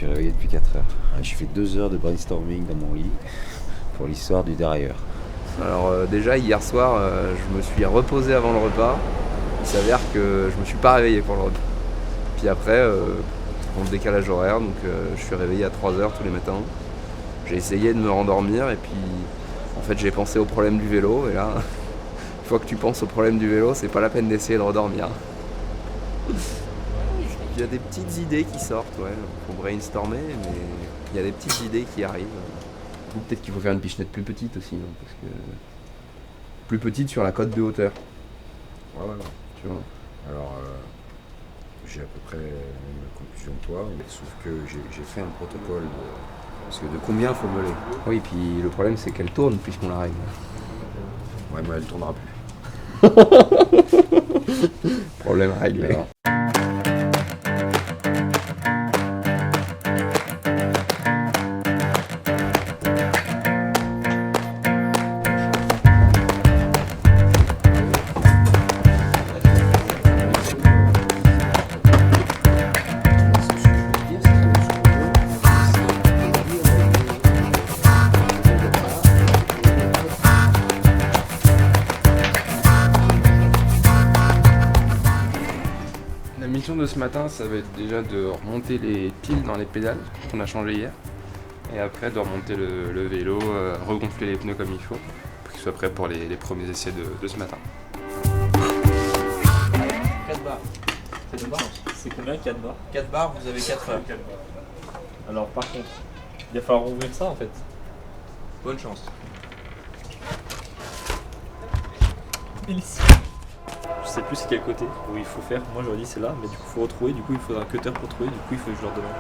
suis réveillé depuis 4 heures. J'ai fait 2 heures de brainstorming dans mon lit pour l'histoire du dérailleur. Alors déjà hier soir, je me suis reposé avant le repas. Il s'avère que je me suis pas réveillé pour le repas. Puis après, pour le décalage horaire, donc je suis réveillé à 3h tous les matins. J'ai essayé de me rendormir et puis en fait j'ai pensé au problème du vélo et là, une fois que tu penses au problème du vélo, c'est pas la peine d'essayer de redormir. Il y a des petites idées qui sortent, ouais, pour brainstormer, mais il y a des petites idées qui arrivent. Ou peut-être qu'il faut faire une pichenette plus petite aussi, hein, parce que plus petite sur la cote de hauteur. Voilà. Tu vois. Alors, j'ai à peu près la même conclusion que toi, mais sauf que j'ai fait un protocole parce que de combien il faut meuler. Oui, puis le problème c'est qu'elle tourne puisqu'on la règle. Ouais, mais elle tournera plus. Problème réglé. Alors, La mission de ce matin, ça va être déjà de remonter les piles dans les pédales qu'on a changé hier. Et après de remonter le vélo, regonfler les pneus comme il faut, pour qu'il soit prêt pour les premiers essais de ce matin. 4 barres. C'est combien 4 barres? 4 barres, vous avez 4 heures. Alors par contre, il va falloir ouvrir ça en fait. Bonne chance. Je sais plus c'est quel côté où il faut faire. Moi j'aurais dit c'est là, mais du coup il faut retrouver. Du coup il faudra un cutter pour trouver. Du coup il faut que je leur demande.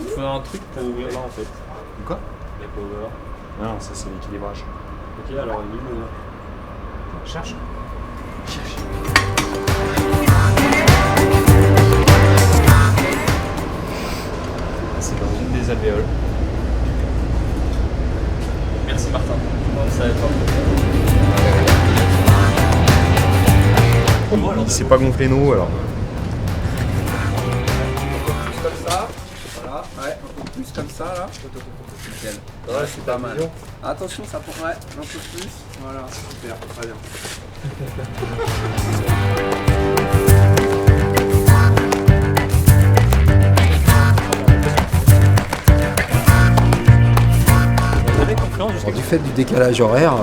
Il faudra un truc pour ouvrir là en fait. Quoi? Les power. Non, ça c'est l'équilibrage. Ok, alors il est où? Cherche. C'est dans une des alvéoles. Merci Martin. Ça va être Il s'est pas gonflé nous alors. Plus comme ça, voilà, ouais, un peu plus comme ça là. Nickel. Ouais, c'est pas mal. Attention, ça pourrait un peu plus. Voilà, super, très bien. alors, du fait du décalage horaire,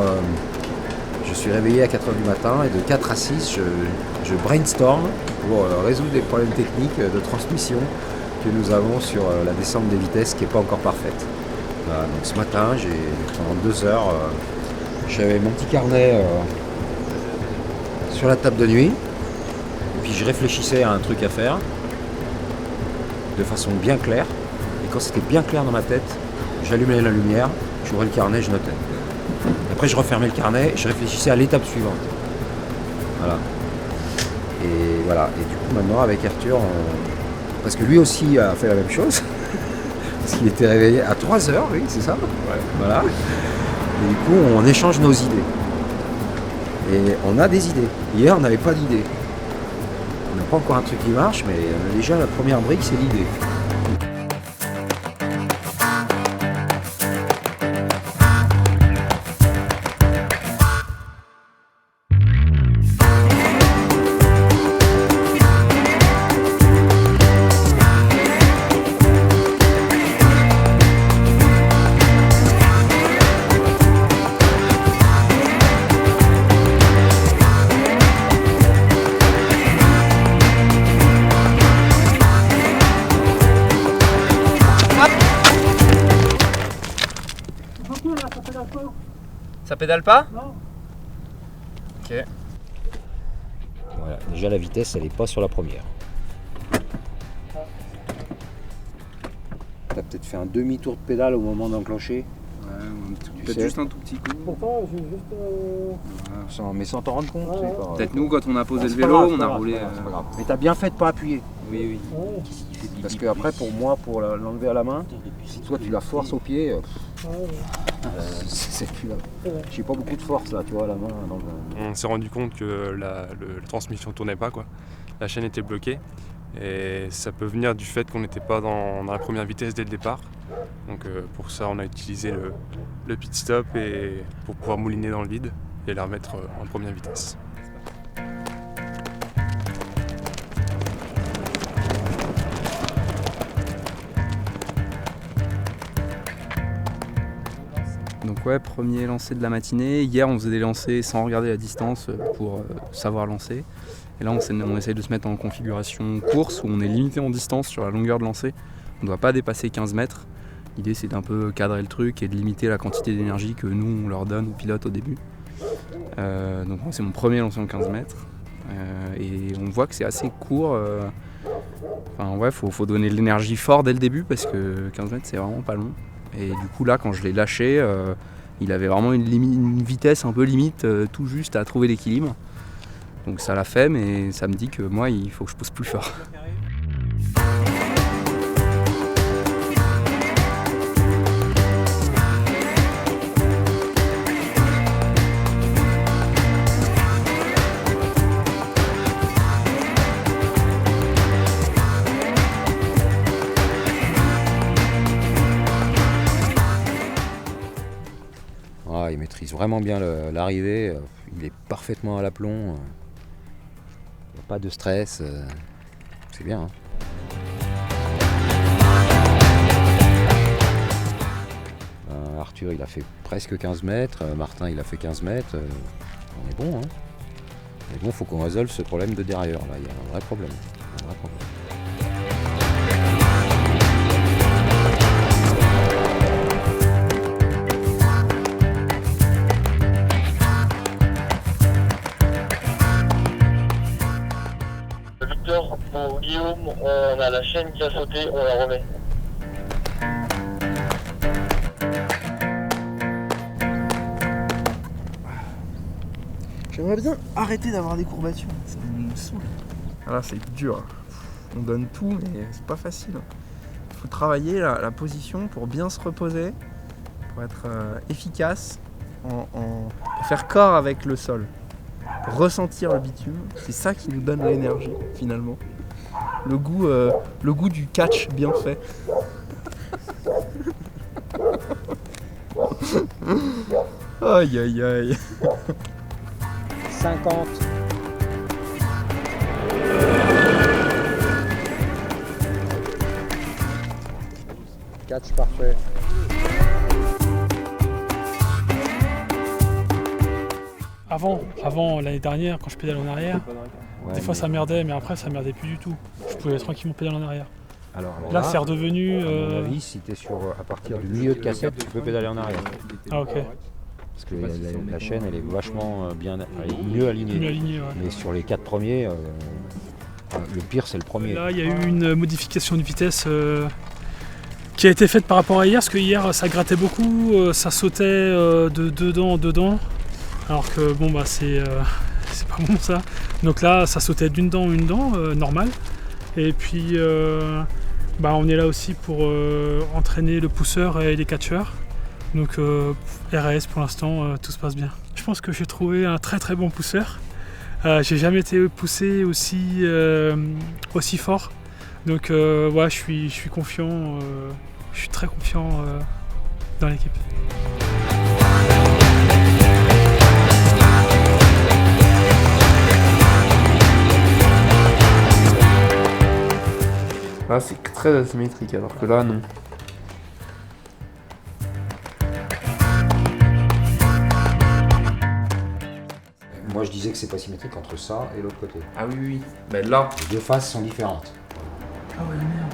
je suis réveillé à 4 heures du matin et de 4 à 6, je brainstorm pour résoudre des problèmes techniques de transmission que nous avons sur la descente des vitesses qui n'est pas encore parfaite. Voilà, donc ce matin, pendant 2 heures, j'avais mon petit carnet sur la table de nuit, et puis je réfléchissais à un truc à faire de façon bien claire. Et quand c'était bien clair dans ma tête, j'allumais la lumière, j'ouvrais le carnet, je notais. Après, je refermais le carnet, je réfléchissais à l'étape suivante. Voilà. Et voilà. Et du coup, maintenant, avec Arthur, parce que lui aussi a fait la même chose. Parce qu'il était réveillé à 3 heures, oui, c'est ça? Ouais. Voilà. Et du coup, on échange nos idées. Et on a des idées. Hier, on n'avait pas d'idée. On n'a pas encore un truc qui marche, mais déjà, la première brique, c'est l'idée. Ça pédale pas? Non. Ok. Voilà. Déjà, la vitesse, elle n'est pas sur la première. Tu as peut-être fait un demi-tour de pédale au moment d'enclencher. Peut-être juste un tout petit coup. Pourtant, j'ai juste. Mais sans t'en rendre compte. c'est pas- Peut-être nous, quand on a posé Non, le c'est pas vélo, grave, on c'est a pas roulé. grave, c'est pas grave. Mais t'as bien fait de pas appuyer. Oui, Parce que après, pour moi, pour l'enlever à la main, si toi tu la forces au pied, c'est plus là. J'ai pas beaucoup de force là, tu vois, à la main. Dans le... On s'est rendu compte que la transmission tournait pas, quoi. La chaîne était bloquée. Et ça peut venir du fait qu'on n'était pas dans la première vitesse dès le départ. Donc pour ça, on a utilisé le pit stop pour pouvoir mouliner dans le vide et la remettre en première vitesse. Donc ouais, premier lancer de la matinée. Hier, on faisait des lancers sans regarder la distance pour savoir lancer. Et là, on essaye de se mettre en configuration course où on est limité en distance sur la longueur de lancer. On ne doit pas dépasser 15 mètres. L'idée, c'est d'un peu cadrer le truc et de limiter la quantité d'énergie que nous, on leur donne aux pilotes au début. Donc moi, c'est mon premier lancer en 15 mètres. Et on voit que c'est assez court. Enfin ouais, faut donner de l'énergie fort dès le début parce que 15 mètres, c'est vraiment pas long. Et du coup, là, quand je l'ai lâché, il avait vraiment une vitesse un peu limite, tout juste à trouver l'équilibre. Donc ça l'a fait, mais ça me dit que moi, il faut que je pousse plus fort. Ah, il maîtrise vraiment bien l'arrivée, il est parfaitement à l'aplomb. Il n'y a pas de stress, c'est bien. Hein. Arthur il a fait presque 15 mètres, Martin il a fait 15 mètres, on est bon. Hein. Mais bon, il faut qu'on résolve ce problème de dérailleur, là, il y a un vrai problème. Un vrai problème. Victor, pour Guillaume, on a la chaîne qui a sauté, on la remet. J'aimerais bien arrêter d'avoir des courbatures, ça me saoule. Ah là, c'est dur. On donne tout, mais c'est pas facile. Il faut travailler la position pour bien se reposer, pour être efficace, pour faire corps avec le sol, pour ressentir le bitume. C'est ça qui nous donne l'énergie, finalement. Le goût du catch bien fait. Aïe aïe aïe. 50. Catch parfait. Avant l'année dernière, quand je pédale en arrière, Ouais, des fois mais- ça merdait, mais après ça merdait plus du tout. Je pouvais tranquillement pédaler en arrière. Alors Là, c'est redevenu. à mon avis, si tu es à partir du milieu de cassette, tu peux pédaler en arrière. Ah, ok. Parce que la chaîne, elle est vachement bien, elle est mieux alignée. Mieux aligné, ouais. Mais sur les 4 premiers, le pire, c'est le premier. Là, il y a eu une modification de vitesse qui a été faite par rapport à hier, parce que hier ça grattait beaucoup, ça sautait de dedans en dedans, alors que bon bah c'est pas bon ça. Donc là ça sautait d'une dent en une dent, normal. Et puis bah, on est là aussi pour entraîner le pousseur et les catcheurs. Donc RS pour l'instant tout se passe bien. Je pense que j'ai trouvé un très très bon pousseur. J'ai jamais été poussé aussi fort. Donc ouais, je suis confiant, je suis très confiant dans l'équipe. Là, c'est très asymétrique, alors que là, non. Moi, je disais que c'est pas symétrique entre ça et l'autre côté. Ah oui, oui. Mais là, Les deux faces sont différentes. Ah ouais merde.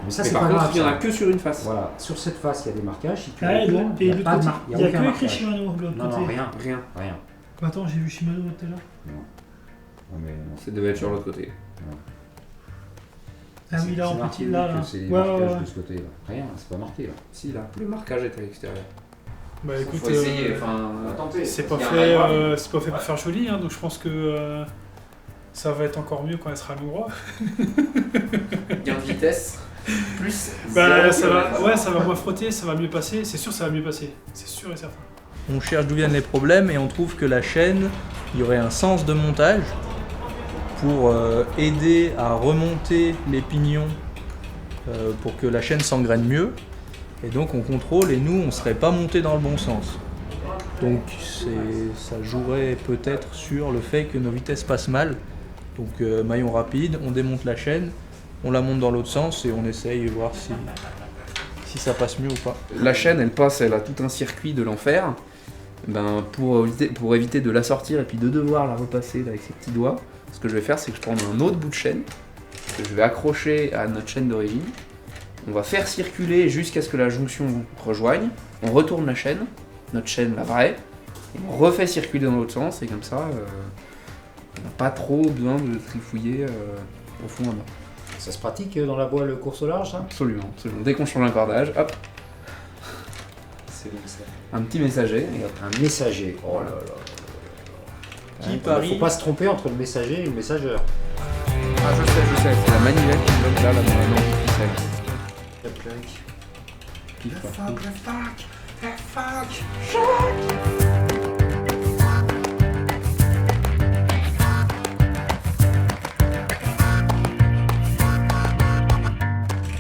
Mais ça, mais c'est par pas contre, grave. il n'y en a ça. que sur une face. Voilà, sur cette face, il y a des marquages. Si tu Ah, et le de tournes, l'autre pas de côté, mar- il y a aucun que écrit marquage. Shimano de l'autre Non, côté. non, rien. Rien. Rien. Attends, j'ai vu Shimano tout à l'heure. Non, mais non. Ça devait être sur l'autre côté. Ah oui, là C'est en marqué petit, là. que c'est des Ouais, marquages ouais. de ce côté-là. Rien, c'est pas marqué là. Si, là. Le marquage était à l'extérieur. Bah écoute, Faut essayer, enfin, c'est pas il y a un fait, endroit. c'est pas fait pour faire joli, hein, donc je pense que ça va être encore mieux quand elle sera à l'endroit. Gain de vitesse, plus. Bah, zéro ça va moins frotter, ça va mieux passer. C'est sûr, ça va mieux passer. C'est sûr et certain. On cherche d'où viennent les problèmes et on trouve que la chaîne, il y aurait un sens de montage pour aider à remonter les pignons pour que la chaîne s'engraine mieux. Et donc on contrôle et nous, on ne serait pas monté dans le bon sens. Donc ça jouerait peut-être sur le fait que nos vitesses passent mal. Donc maillon rapide, on démonte la chaîne, on la monte dans l'autre sens et on essaye de voir si ça passe mieux ou pas. La chaîne, elle a tout un circuit de l'enfer. Ben, pour éviter de la sortir et puis de devoir la repasser là, avec ses petits doigts, ce que je vais faire, c'est que je prends un autre bout de chaîne que je vais accrocher à notre chaîne d'origine. On va faire circuler jusqu'à ce que la jonction rejoigne. On retourne la chaîne, notre chaîne la vraie, et on refait circuler dans l'autre sens et comme ça, on n'a pas trop besoin de trifouiller profondément. Ça se pratique dans la voile course au large, ça? Absolument, absolument. Dès qu'on change un cordage, hop, C'est bon, ça. un petit messager. Et hop. Un messager. Oh là là. Qui Il parie faut pas se tromper entre le messager et le messageur. Ah, je sais, c'est la manivelle qui bloque là, la main du ficelle.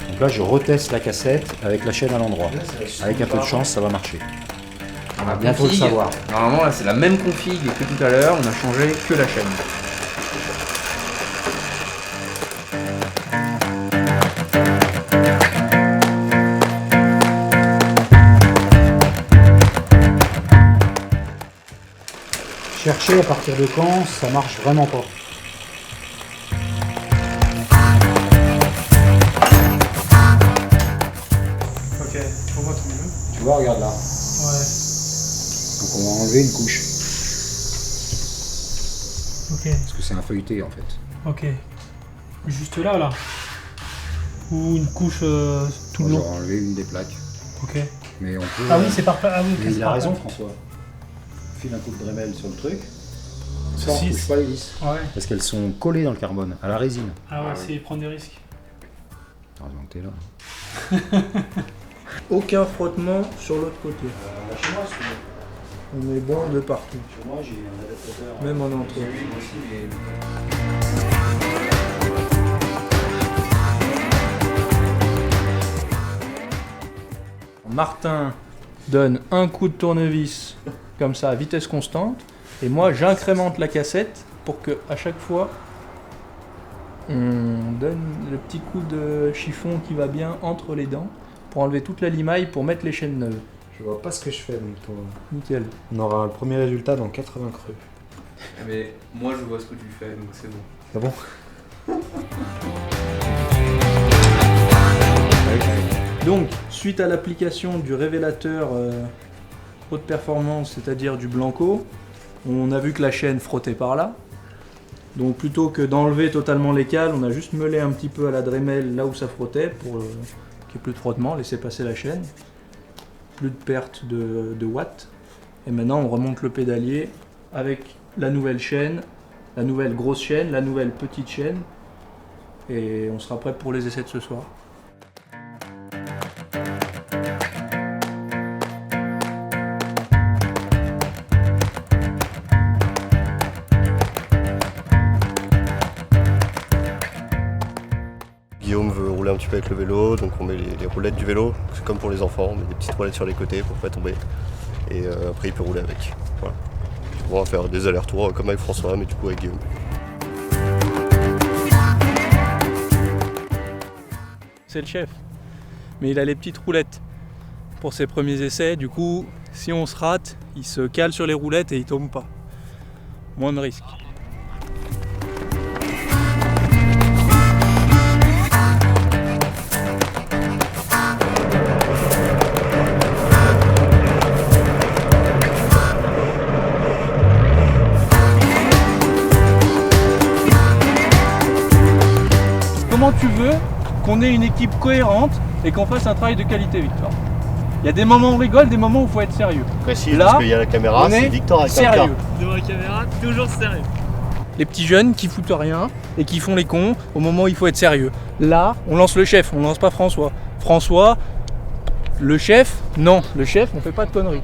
Donc là, je reteste la cassette avec la chaîne à l'endroit. Avec un peu de chance, ça va marcher. On va bientôt le savoir. Normalement, là, c'est la même config que tout à l'heure, on a changé que la chaîne. Chercher à partir de quand, ça marche vraiment pas. Ok, pour moi, tout mieux. Tu vois, regarde là. Ouais. Donc on va enlever une couche. Ok, Parce que c'est un feuilleté en fait. ok. Juste là. Ou une couche tout On le va long. enlever une des plaques. Ok. Mais on peut. Ah oui, c'est par. Ah oui, ok, Mais c'est il a par raison, plaque. François. File un coup de Dremel sur le truc. Ceci, Ça, on touche pas les vis. Ouais. Parce qu'elles sont collées dans le carbone, à la résine. Ah ouais, c'est prendre des risques. Heureusement que t'es là. Aucun frottement sur l'autre côté. Chez moi, On est bon de partout, Chez moi, j'ai un adaptateur. même en entrée. Martin donne un coup de tournevis comme ça à vitesse constante et moi j'incrémente la cassette pour que à chaque fois on donne le petit coup de chiffon qui va bien entre les dents pour enlever toute la limaille pour mettre les chaînes neuves. Je vois pas ce que je fais, donc Nickel. on aura le premier résultat dans 80 creux. Mais moi, je vois ce que tu fais, donc c'est bon. Ah bon? Donc, suite à l'application du révélateur haute performance, c'est-à-dire du Blanco, on a vu que la chaîne frottait par là. Donc plutôt que d'enlever totalement les cales, on a juste meulé un petit peu à la Dremel là où ça frottait pour qu'il n'y ait plus de frottement, laisser passer la chaîne. Plus de perte de watts. Et maintenant on remonte le pédalier avec la nouvelle chaîne, la nouvelle grosse chaîne, la nouvelle petite chaîne. Et on sera prêt pour les essais de ce soir. Guillaume veut rouler un petit peu avec le vélo, donc on met les roulettes du vélo, c'est comme pour les enfants, on met des petites roulettes sur les côtés pour pas tomber. Et après il peut rouler avec. Voilà. On va faire des allers-retours comme avec François, mais du coup avec Guillaume. C'est le chef. Mais il a les petites roulettes pour ses premiers essais. Du coup, si on se rate, il se cale sur les roulettes et il tombe pas. Moins de risques. Comment tu veux qu'on ait une équipe cohérente et qu'on fasse un travail de qualité, Victor? Il y a des moments où on rigole, des moments où il faut être sérieux. Précise, Là, parce qu'il y a la caméra, on c'est est Victor avec un sérieux. K. Devant la caméra, toujours sérieux. Les petits jeunes qui foutent rien et qui font les cons au moment où il faut être sérieux. Là, on lance le chef, on lance pas François. François, le chef, non, le chef, on fait pas de conneries.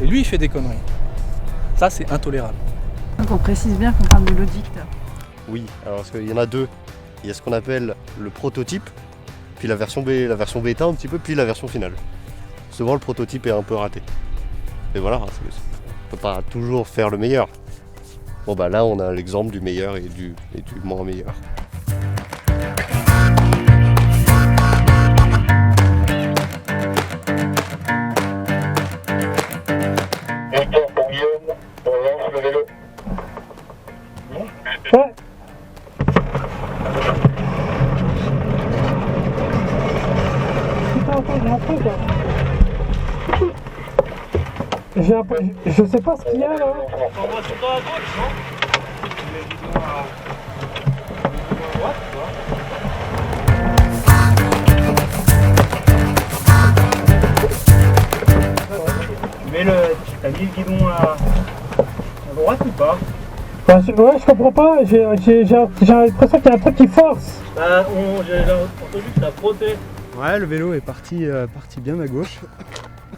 Et lui, il fait des conneries. Ça, c'est intolérable. Donc on précise bien qu'on parle de l'audit. Oui, alors parce qu'il y en a deux. Il y a ce qu'on appelle le prototype, puis la version bêta un petit peu, puis la version finale. Souvent le prototype est un peu raté. Et voilà, on peut pas toujours faire le meilleur. Bon bah là on a l'exemple du meilleur et du moins meilleur. Victor pour Guillaume, on lance le vélo. Ouais. Je sais pas ce qu'il y a là. On va sur la gauche, non? T'as mis le guidon à droite ou pas? Ouais, je comprends pas, j'ai l'impression qu'il y a un truc qui force. Bah, j'ai entendu que ça frottait. Ouais, le vélo est parti bien à gauche.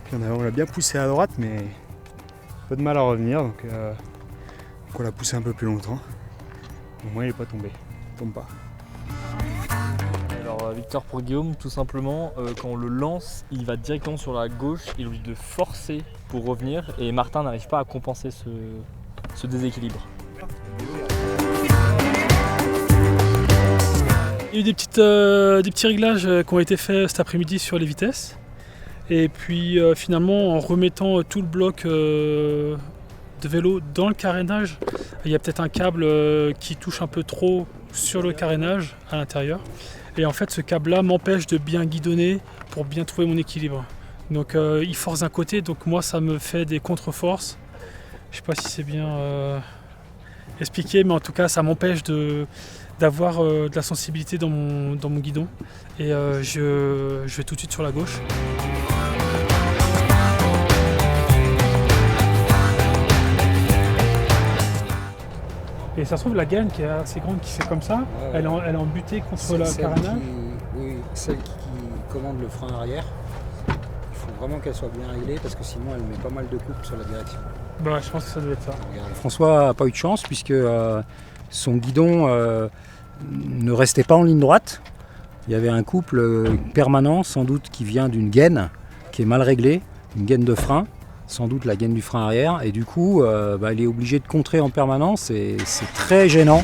Puis on l'a bien poussé à droite, mais un peu de mal à revenir, donc on l'a poussé un peu plus longtemps. Au moins, il n'est pas tombé. Il tombe pas. Alors Victor pour Guillaume, tout simplement, quand on le lance, il va directement sur la gauche, il oblige de forcer pour revenir et Martin n'arrive pas à compenser ce déséquilibre. Il y a eu des petits réglages qui ont été faits cet après-midi sur les vitesses. Et puis finalement, en remettant tout le bloc de vélo dans le carénage, il y a peut-être un câble qui touche un peu trop sur le carénage à l'intérieur. Et en fait, ce câble-là m'empêche de bien guidonner pour bien trouver mon équilibre. Donc il force d'un côté, donc moi ça me fait des contre-forces. Je sais pas si c'est bien expliqué, mais en tout cas ça m'empêche d'avoir de la sensibilité dans mon guidon. Et je vais tout de suite sur la gauche. Et ça se trouve, la gaine qui est assez grande, qui fait comme ça, elle est embutée contre le carénage. Oui, celle qui commande le frein arrière. Il faut vraiment qu'elle soit bien réglée parce que sinon elle met pas mal de coups sur la direction. Bah, je pense que ça doit être ça. Regarde, François n'a pas eu de chance puisque son guidon ne restait pas en ligne droite. Il y avait un couple permanent, sans doute qui vient d'une gaine qui est mal réglée, une gaine de frein. Sans doute la gaine du frein arrière, et du coup il est obligé de contrer en permanence et c'est très gênant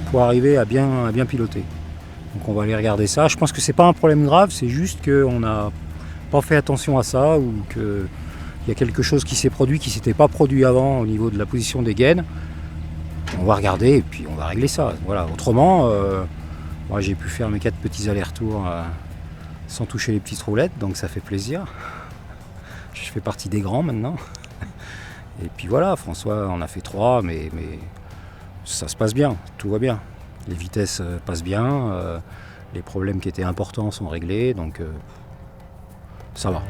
pour arriver à bien piloter. Donc on va aller regarder ça. Je pense que c'est pas un problème grave, c'est juste qu'on n'a pas fait attention à ça ou qu'il y a quelque chose qui s'est produit qui s'était pas produit avant au niveau de la position des gaines. On va regarder et puis on va régler ça. Voilà. Autrement, moi j'ai pu faire mes 4 petits allers-retours sans toucher les petites roulettes, donc ça fait plaisir. Je fais partie des grands maintenant. Et puis voilà, François en a fait 3, mais ça se passe bien, tout va bien. Les vitesses passent bien, les problèmes qui étaient importants sont réglés, donc ça va.